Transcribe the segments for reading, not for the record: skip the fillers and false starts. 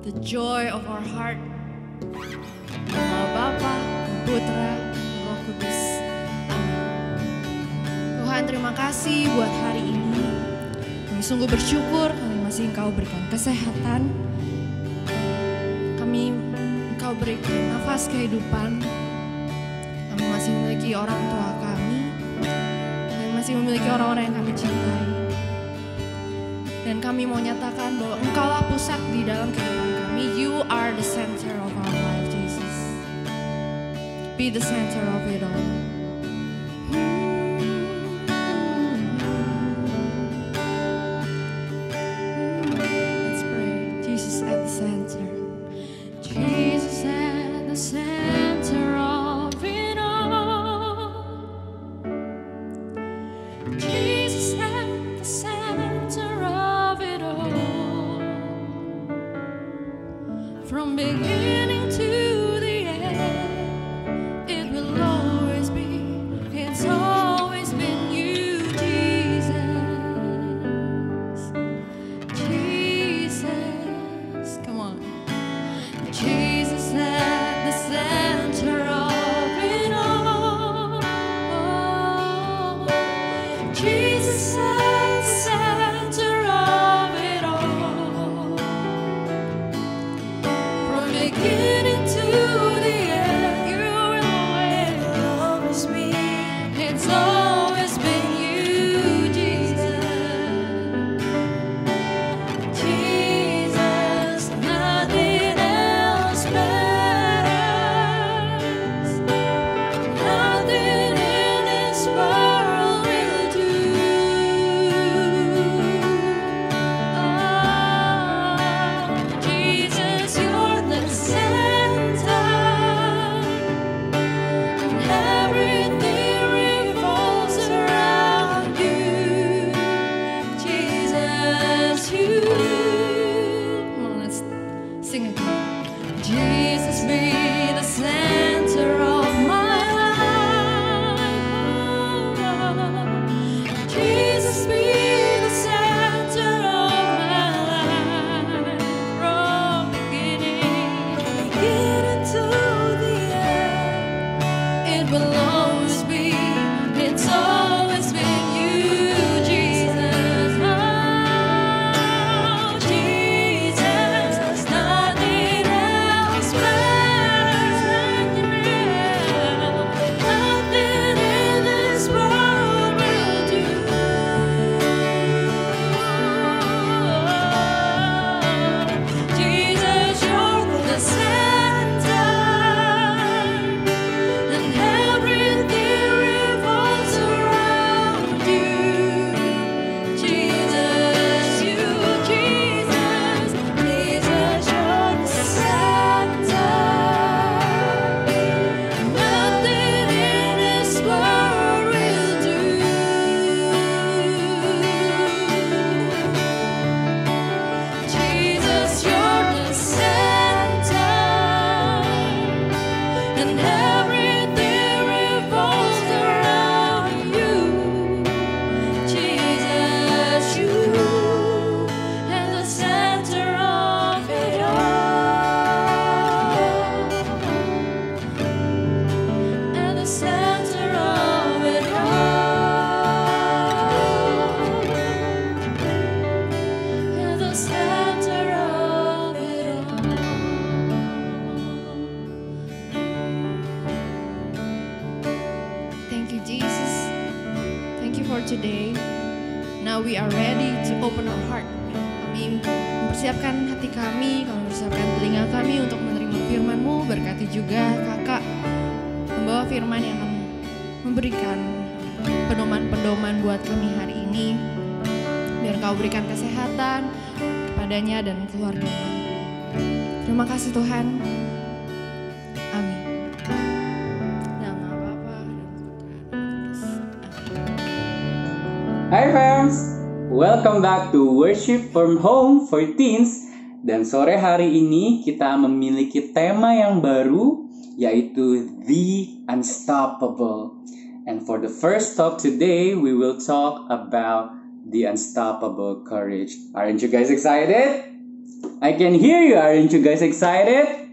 the joy of our heart. Nama Bapa, Putra, Roh Kudus. Tuhan, terima kasih buat hari ini. Kami sungguh bersyukur, kami masih Engkau berikan kesehatan. Engkau berikan nafas kehidupan. Kami masih memiliki orang tua kami. Kami masih memiliki orang-orang yang kami cintai. Dan kami mau nyatakan bahwa Engkaulah pusat di dalam kehidupan kami. You are the center of our life, Jesus. Be the center of it all. Let's pray. Jesus at the center. Jesus at the center of it all. Jesus at the center of it all. From beginning to the end, it will always be, it's always been you, Jesus. Jesus, come on. Jesus at the center of it all. Jesus at the center of it all. From beginning to the end, you will always be. It's always been you, Jesus. Jesus, nothing else matters. Nothing in this world will do. Oh, Jesus, you're the center, and everything revolves around you. Jesus, you. Come on, let's sing it. Jesus, be the center of my life. Jesus, be the center of my life. From beginning to the end, it will always be, it's always been you, Jesus. Oh, Jesus, nothing else matters. Nothing in this world will do. Jesus, you're the center, and everything revolves around you. Jesus, you, Jesus, Jesus, you're the center. Nothing in this world will do. Jesus, you're the center, and everything revolves around you. Jesus, you, and the center of it all. And the center of it all. And the center of it all. Thank you, Jesus. Thank you for today. Now we are ready to open our heart. Kami mempersiapkan hati kami mempersiapkan telinga kami untuk menerima firman-Mu. Berkati juga kakak membawa firman yang akan memberikan pedoman-pedoman buat kami hari ini. Biar Kau berikan kesehatan kepadanya dan keluarganya. Terima kasih Tuhan. Amin. Nama Bapa dan Putra dan Roh Kudus. Hi fams, welcome back to Worship from Home for Teens. Dan sore hari ini kita memiliki tema yang baru, yaitu The Unstoppable. And for the first talk today, we will talk about the unstoppable courage. Aren't you guys excited? I can hear you. Aren't you guys excited?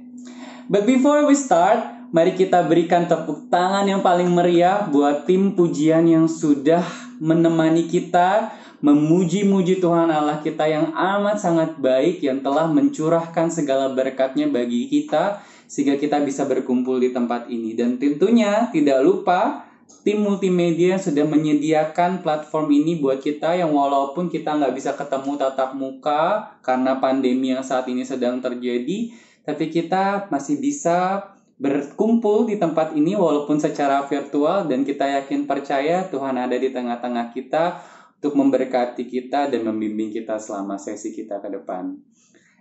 But before we start, mari kita berikan tepuk tangan yang paling meriah buat tim pujian yang sudah menemani kita memuji-muji Tuhan Allah kita yang amat sangat baik, yang telah mencurahkan segala berkat-Nya bagi kita sehingga kita bisa berkumpul di tempat ini. Dan tentunya tidak lupa tim multimedia yang sudah menyediakan platform ini buat kita yang walaupun kita nggak bisa ketemu tatap muka karena pandemi yang saat ini sedang terjadi, tapi kita masih bisa berkumpul di tempat ini walaupun secara virtual, dan kita yakin percaya Tuhan ada di tengah-tengah kita untuk memberkati kita dan membimbing kita selama sesi kita ke depan.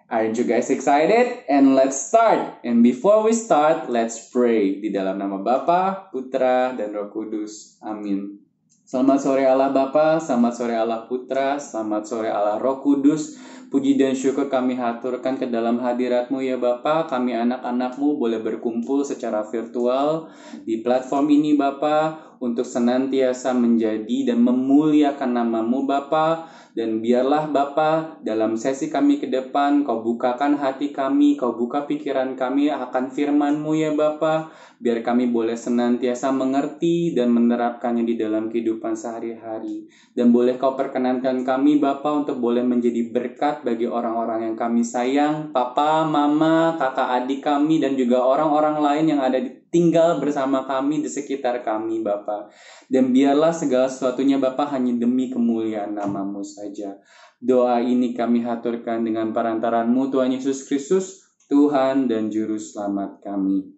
Aren't you guys excited? And let's start. And before we start, let's pray. Di dalam nama Bapa, Putra, dan Roh Kudus. Amin. Selamat sore Allah Bapa, selamat sore Allah Putra, selamat sore Allah Roh Kudus. Puji dan syukur kami haturkan ke dalam hadirat-Mu ya Bapa. Kami anak-anak-Mu boleh berkumpul secara virtual di platform ini Bapa, untuk senantiasa menjadi dan memuliakan nama-Mu Bapa. Dan biarlah Bapa dalam sesi kami ke depan, Kau bukakan hati kami, Kau buka pikiran kami akan firman-Mu ya Bapa. Biar kami boleh senantiasa mengerti dan menerapkannya di dalam kehidupan sehari-hari. Dan boleh Kau perkenankan kami Bapa untuk boleh menjadi berkat bagi orang-orang yang kami sayang, Papa, Mama, kakak adik kami, dan juga orang-orang lain yang ada tinggal bersama kami di sekitar kami Bapa. Dan biarlah segala sesuatunya Bapa hanya demi kemuliaan nama-Mu saja. Doa ini kami haturkan dengan perantaran-Mu Tuhan Yesus Kristus, Tuhan dan Juru Selamat kami.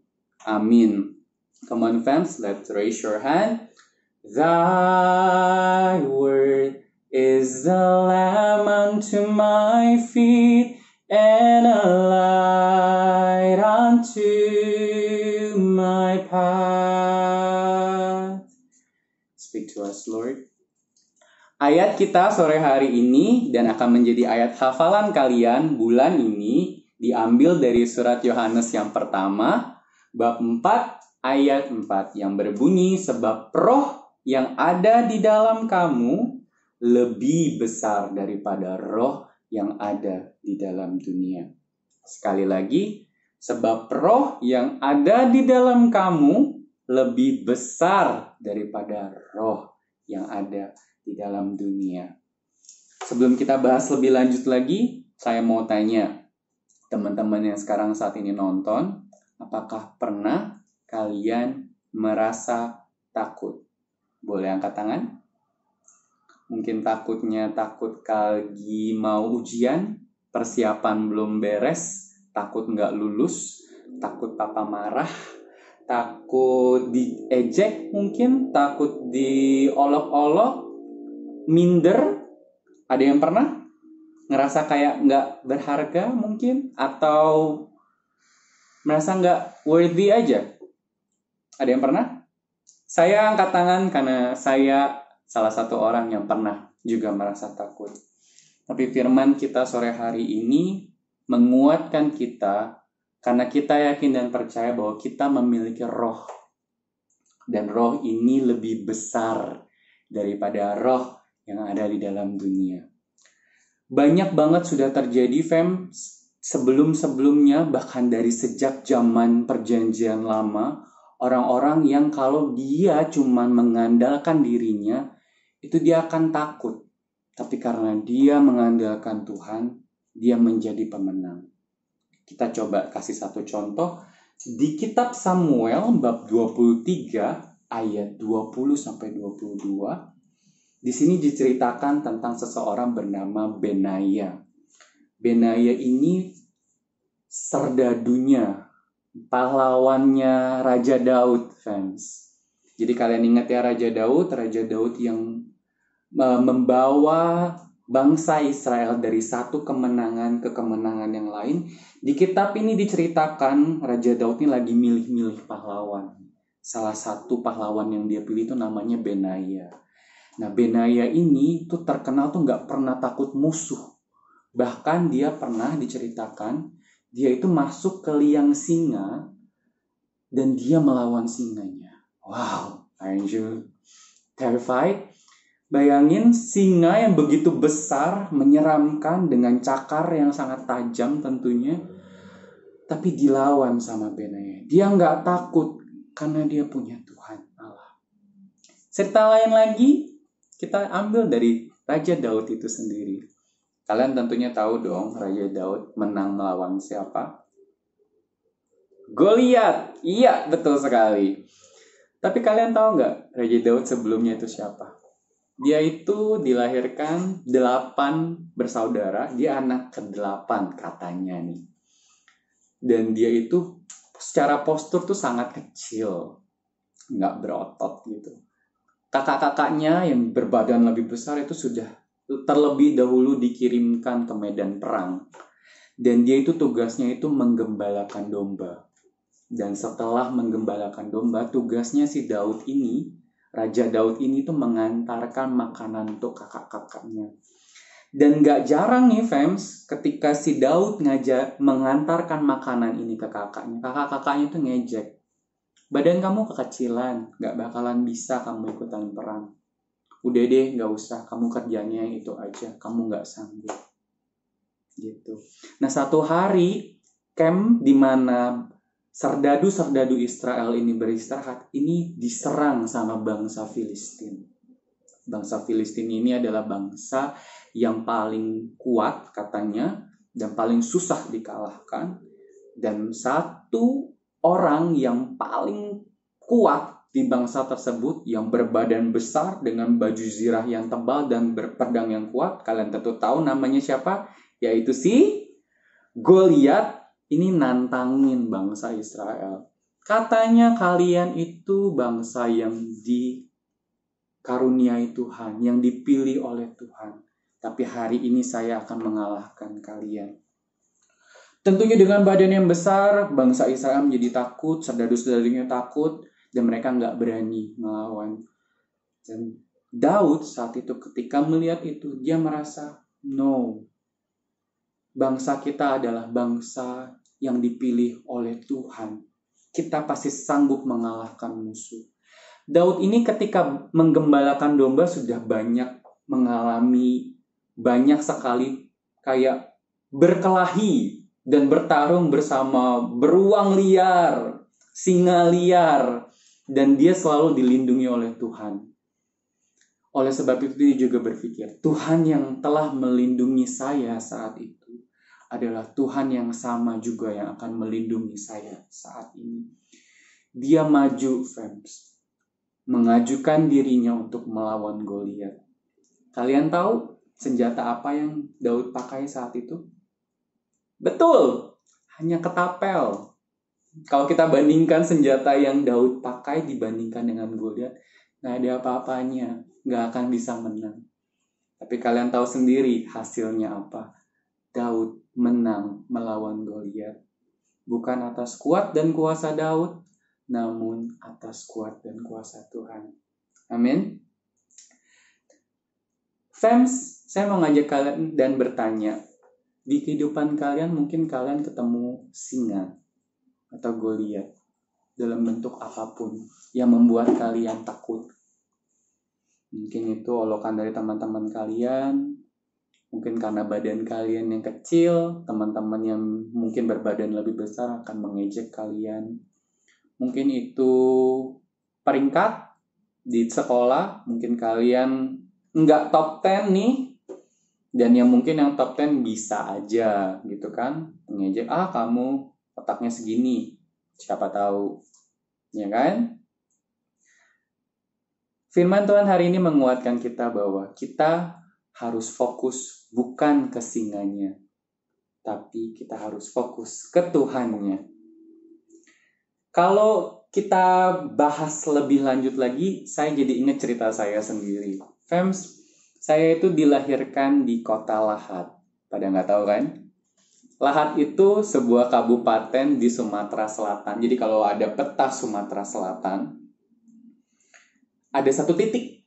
Amin. Come on fams, let's raise your hand. Thy word is the lamp unto my feet and a light unto my path. Speak to us, Lord. Ayat kita sore hari ini dan akan menjadi ayat hafalan kalian bulan ini diambil dari surat Yohanes yang pertama, bab 4 ayat 4 yang berbunyi, sebab roh yang ada di dalam kamu lebih besar daripada roh yang ada di dalam dunia. Sekali lagi, sebab roh yang ada di dalam kamu lebih besar daripada roh yang ada di dalam dunia. Sebelum kita bahas lebih lanjut lagi, saya mau tanya teman-teman yang sekarang saat ini nonton, apakah pernah kalian merasa takut? Boleh angkat tangan? Mungkin takutnya takut lagi mau ujian, persiapan belum beres, takut nggak lulus, takut papa marah, takut diejek mungkin, takut diolok-olok, minder. Ada yang pernah ngerasa kayak nggak berharga mungkin, atau merasa nggak worthy aja? Ada yang pernah? Saya angkat tangan karena saya salah satu orang yang pernah juga merasa takut. Tapi firman kita sore hari ini menguatkan kita karena kita yakin dan percaya bahwa kita memiliki roh. Dan roh ini lebih besar daripada roh yang ada di dalam dunia. Banyak banget sudah terjadi fam sebelum-sebelumnya, bahkan dari sejak zaman perjanjian lama, orang-orang yang kalau dia cuman mengandalkan dirinya, itu dia akan takut. Tapi karena dia mengandalkan Tuhan, dia menjadi pemenang. Kita coba kasih satu contoh. Di kitab Samuel bab 23 ayat 20-22. Di sini diceritakan tentang seseorang bernama Benaya. Benaya ini serdadunya, pahlawannya Raja Daud, fans. Jadi kalian ingat ya Raja Daud yang membawa bangsa Israel dari satu kemenangan ke kemenangan yang lain. Di kitab ini diceritakan Raja Daud ini lagi milih-milih pahlawan. Salah satu pahlawan yang dia pilih itu namanya Benaya. Nah, Benaya ini tuh terkenal tuh nggak pernah takut musuh. Bahkan dia pernah diceritakan, dia itu masuk ke liang singa dan dia melawan singanya. Wow, aren't you terrified? Bayangin singa yang begitu besar, menyeramkan dengan cakar yang sangat tajam tentunya. Tapi dilawan sama Benaya. Dia nggak takut karena dia punya Tuhan Allah. Cerita lain lagi kita ambil dari Raja Daud itu sendiri. Kalian tentunya tahu dong Raja Daud menang melawan siapa? Goliat. Iya, betul sekali. Tapi kalian tahu nggak Raja Daud sebelumnya itu siapa? Dia itu dilahirkan 8 bersaudara. Dia anak ke-8 katanya nih. Dan dia itu secara postur tuh sangat kecil. Nggak berotot gitu. Kakak-kakaknya yang berbadan lebih besar itu sudah terlebih dahulu dikirimkan ke medan perang. Dan dia itu tugasnya itu menggembalakan domba. Dan setelah menggembalakan domba, tugasnya si Daud ini, Raja Daud ini tuh mengantarkan makanan untuk kakak-kakaknya. Dan gak jarang nih fams, ketika si Daud mengantarkan makanan ini ke kakaknya, kakak-kakaknya tuh ngejek. Badan kamu kekecilan, gak bakalan bisa kamu ikutan perang. Udah deh, gak usah, kamu kerjanya itu aja, kamu gak sanggup. Gitu. Nah satu hari, camp di mana serdadu-serdadu Israel ini beristirahat, ini diserang sama bangsa Filistin. Bangsa Filistin ini adalah bangsa yang paling kuat katanya, dan paling susah dikalahkan. Dan satu orang yang paling kuat di bangsa tersebut, yang berbadan besar dengan baju zirah yang tebal dan berpedang yang kuat, kalian tentu tahu namanya siapa? Yaitu si Goliat. Ini nantangin bangsa Israel. Katanya kalian itu bangsa yang dikaruniai Tuhan, yang dipilih oleh Tuhan. Tapi hari ini saya akan mengalahkan kalian. Tentunya dengan badan yang besar, bangsa Israel menjadi takut, serdadu-serdadunya takut, dan mereka nggak berani melawan. Dan Daud saat itu ketika melihat itu, dia merasa, no, bangsa kita adalah bangsa yang dipilih oleh Tuhan. Kita pasti sanggup mengalahkan musuh. Daud ini ketika menggembalakan domba sudah banyak mengalami banyak sekali kayak berkelahi dan bertarung bersama beruang liar, singa liar, dan dia selalu dilindungi oleh Tuhan. Oleh sebab itu dia juga berpikir, Tuhan yang telah melindungi saya saat itu adalah Tuhan yang sama juga yang akan melindungi saya saat ini. Dia maju, friends, mengajukan dirinya untuk melawan Goliat. Kalian tahu senjata apa yang Daud pakai saat itu? Betul, hanya ketapel. Kalau kita bandingkan senjata yang Daud pakai dibandingkan dengan Goliat, nggak ada apa-apanya, nggak akan bisa menang. Tapi kalian tahu sendiri hasilnya apa? Daud menang melawan Goliat. Bukan atas kuat dan kuasa Daud, namun atas kuat dan kuasa Tuhan. Amin. Fams, saya mau ngajak kalian dan bertanya, di kehidupan kalian mungkin kalian ketemu singa atau Goliat dalam bentuk apapun yang membuat kalian takut. Mungkin itu olokan dari teman-teman kalian, mungkin karena badan kalian yang kecil, teman-teman yang mungkin berbadan lebih besar akan mengejek kalian. Mungkin itu peringkat di sekolah, mungkin kalian nggak top 10 nih, dan yang mungkin yang top 10 bisa aja gitu kan, mengejek, kamu otaknya segini, siapa tahu, ya kan? Firman Tuhan hari ini menguatkan kita bahwa kita harus fokus bukan ke singanya, tapi kita harus fokus ke Tuhannya. Kalau kita bahas lebih lanjut lagi, saya jadi ingat cerita saya sendiri. Fams, saya itu dilahirkan di kota Lahat. Pada nggak tahu kan? Lahat itu sebuah kabupaten di Sumatera Selatan. Jadi kalau ada peta Sumatera Selatan, ada satu titik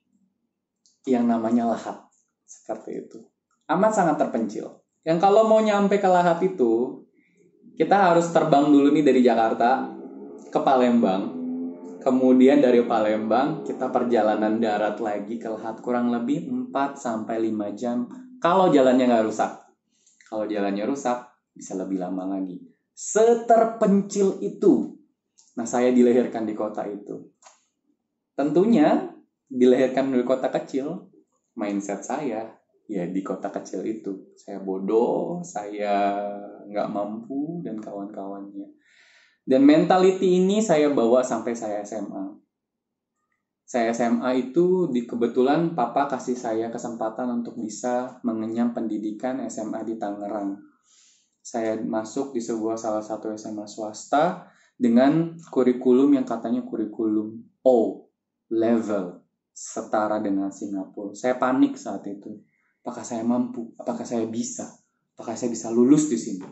yang namanya Lahat. Seperti itu. Amat sangat terpencil. Yang kalau mau nyampe ke Lahat itu, kita harus terbang dulu nih dari Jakarta ke Palembang. Kemudian dari Palembang kita perjalanan darat lagi ke Lahat, kurang lebih 4-5 jam kalau jalannya nggak rusak. Kalau jalannya rusak bisa lebih lama lagi. Seterpencil itu. Nah, saya dilahirkan di kota itu. Tentunya dilahirkan di kota kecil, mindset saya ya di kota kecil itu. Saya bodoh, saya nggak mampu, dan kawan-kawannya. Dan mentality ini saya bawa sampai saya SMA. Saya SMA itu kebetulan papa kasih saya kesempatan untuk bisa mengenyam pendidikan SMA di Tangerang. Saya masuk di salah satu SMA swasta dengan kurikulum yang katanya kurikulum O level, setara dengan Singapura. Saya panik saat itu. Apakah saya mampu? Apakah saya bisa? Apakah saya bisa lulus di sini?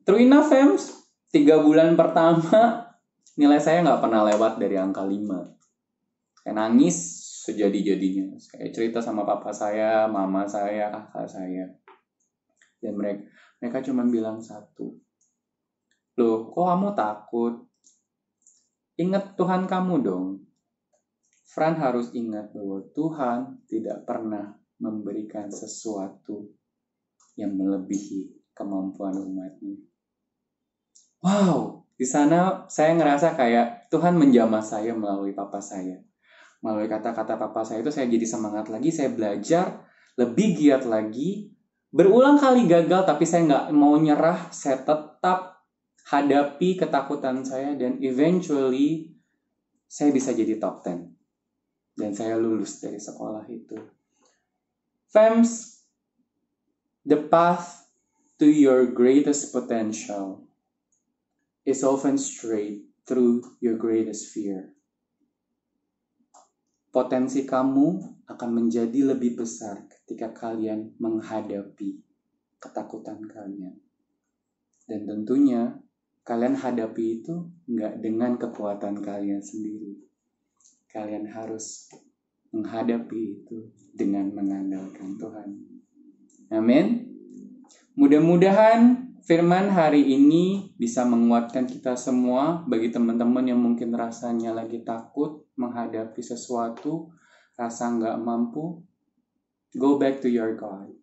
True enough, fams, 3 bulan pertama nilai saya nggak pernah lewat dari angka 5. Saya nangis sejadi-jadinya. Saya cerita sama papa saya, mama saya, kakak saya. Dan mereka cuma bilang satu. Loh, kok kamu takut? Ingat Tuhan kamu dong. Fran harus ingat bahwa Tuhan tidak pernah memberikan sesuatu yang melebihi kemampuan umatnya. Wow, di sana saya ngerasa kayak Tuhan menjamah saya melalui papa saya. Melalui kata-kata papa saya itu saya jadi semangat lagi, saya belajar lebih giat lagi. Berulang kali gagal tapi saya nggak mau nyerah, saya tetap hadapi ketakutan saya dan eventually saya bisa jadi top 10. Dan saya lulus dari sekolah itu. Fams, the path to your greatest potential is often straight through your greatest fear. Potensi kamu akan menjadi lebih besar ketika kalian menghadapi ketakutan kalian. Dan tentunya kalian hadapi itu nggak dengan kekuatan kalian sendiri. Kalian harus menghadapi itu dengan mengandalkan Tuhan. Amin. Mudah-mudahan firman hari ini bisa menguatkan kita semua. Bagi teman-teman yang mungkin rasanya lagi takut menghadapi sesuatu, rasa nggak mampu, go back to your God.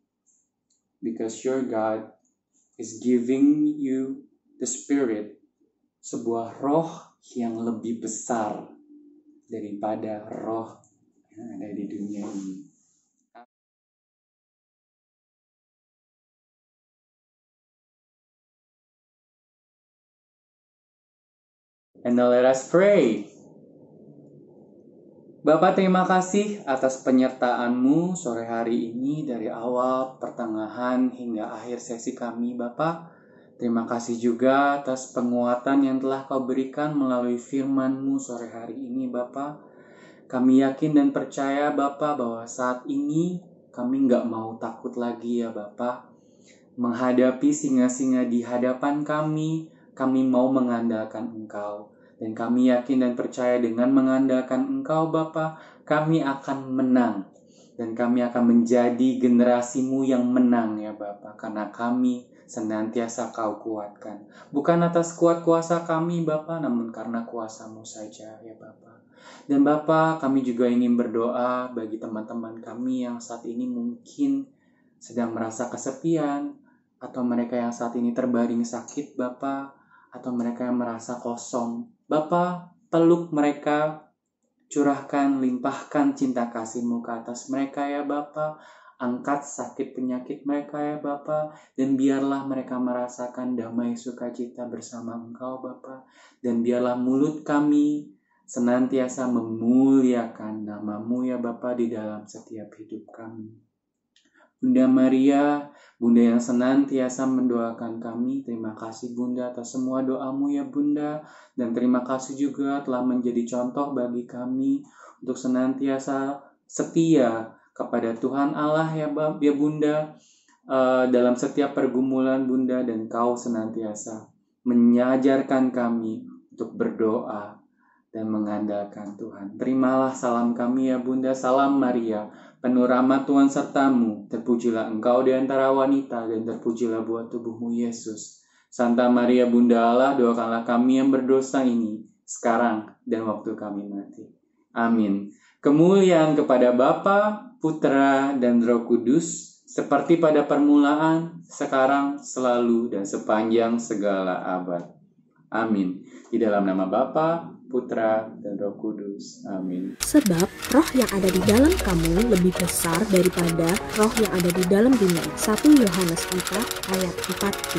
Because your God is giving you the Spirit, sebuah roh yang lebih besar daripada roh yang ada di dunia ini. And now let us pray. Bapak, terima kasih atas penyertaan-Mu sore hari ini dari awal, pertengahan, hingga akhir sesi kami, Bapak. Terima kasih juga atas penguatan yang telah Kau berikan melalui firman-Mu sore hari ini, Bapak. Kami yakin dan percaya, Bapak, bahwa saat ini kami nggak mau takut lagi ya, Bapak. Menghadapi singa-singa di hadapan kami mau mengandalkan Engkau. Dan kami yakin dan percaya dengan mengandalkan Engkau, Bapa, kami akan menang. Dan kami akan menjadi generasi-Mu yang menang ya Bapa. Karena kami senantiasa Kau kuatkan. Bukan atas kuat kuasa kami Bapa, namun karena kuasa-Mu saja ya Bapa. Dan Bapa, kami juga ingin berdoa bagi teman-teman kami yang saat ini mungkin sedang merasa kesepian, atau mereka yang saat ini terbaring sakit Bapa, atau mereka yang merasa kosong. Bapa, peluk mereka, curahkan, limpahkan cinta kasih-Mu ke atas mereka ya Bapa. Angkat sakit penyakit mereka ya Bapa, dan biarlah mereka merasakan damai sukacita bersama Engkau Bapa. Dan biarlah mulut kami senantiasa memuliakan nama-Mu ya Bapa di dalam setiap hidup kami. Bunda Maria, Bunda yang senantiasa mendoakan kami, terima kasih Bunda atas semua doa-Mu ya Bunda. Dan terima kasih juga telah menjadi contoh bagi kami untuk senantiasa setia kepada Tuhan Allah ya Bunda. Dalam setiap pergumulan Bunda, dan Kau senantiasa mengajarkan kami untuk berdoa dan mengandalkan Tuhan. Terimalah salam kami ya Bunda, salam Maria, penuh rahmat Tuhan sertamu, terpujilah Engkau di antara wanita, dan terpujilah buah tubuh-Mu Yesus. Santa Maria Bunda Allah, doakanlah kami yang berdosa ini, sekarang dan waktu kami mati. Amin. Kemuliaan kepada Bapa, Putra, dan Roh Kudus, seperti pada permulaan, sekarang, selalu, dan sepanjang segala abad. Amin. Di dalam nama Bapa, Putra, dan Roh Kudus. Amin. Sebab roh yang ada di dalam kamu lebih besar daripada roh yang ada di dalam dunia. 1 Yohanes 4 ayat 4b.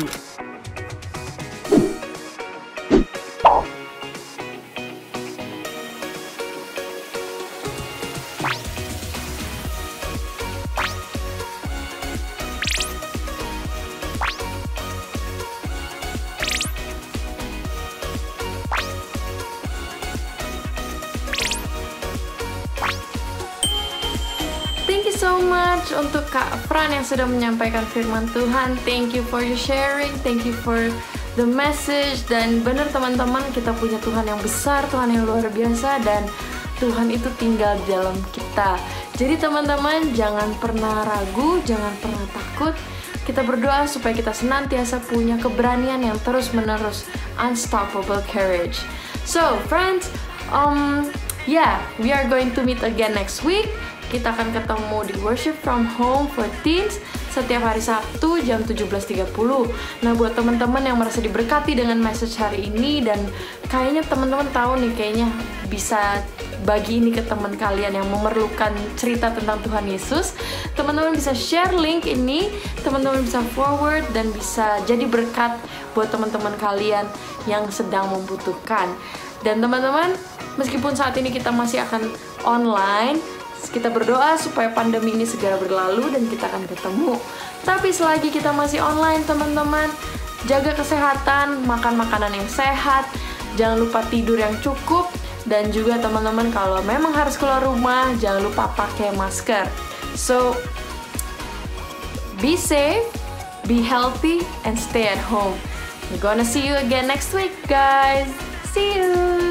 Thank you so much untuk Kak Fran yang sudah menyampaikan firman Tuhan. Thank you for your sharing, thank you for the message. Dan benar teman-teman, kita punya Tuhan yang besar, Tuhan yang luar biasa, dan Tuhan itu tinggal di dalam kita. Jadi teman-teman, jangan pernah ragu, jangan pernah takut. Kita berdoa supaya kita senantiasa punya keberanian yang terus-menerus, unstoppable courage. So friends, we are going to meet again next week. Kita akan ketemu di Worship from Home for Teens setiap hari Sabtu jam 17.30. Nah, buat teman-teman yang merasa diberkati dengan message hari ini dan kayaknya teman-teman tahu nih, kayaknya bisa bagi ini ke teman kalian yang memerlukan cerita tentang Tuhan Yesus, teman-teman bisa share link ini, teman-teman bisa forward dan bisa jadi berkat buat teman-teman kalian yang sedang membutuhkan. Dan teman-teman, meskipun saat ini kita masih akan online, kita berdoa supaya pandemi ini segera berlalu dan kita akan ketemu. Tapi selagi kita masih online, teman-teman, jaga kesehatan, makan makanan yang sehat, jangan lupa tidur yang cukup, dan juga teman-teman kalau memang harus keluar rumah, jangan lupa pakai masker. So, be safe, be healthy, and stay at home. We're gonna see you again next week, guys. See you!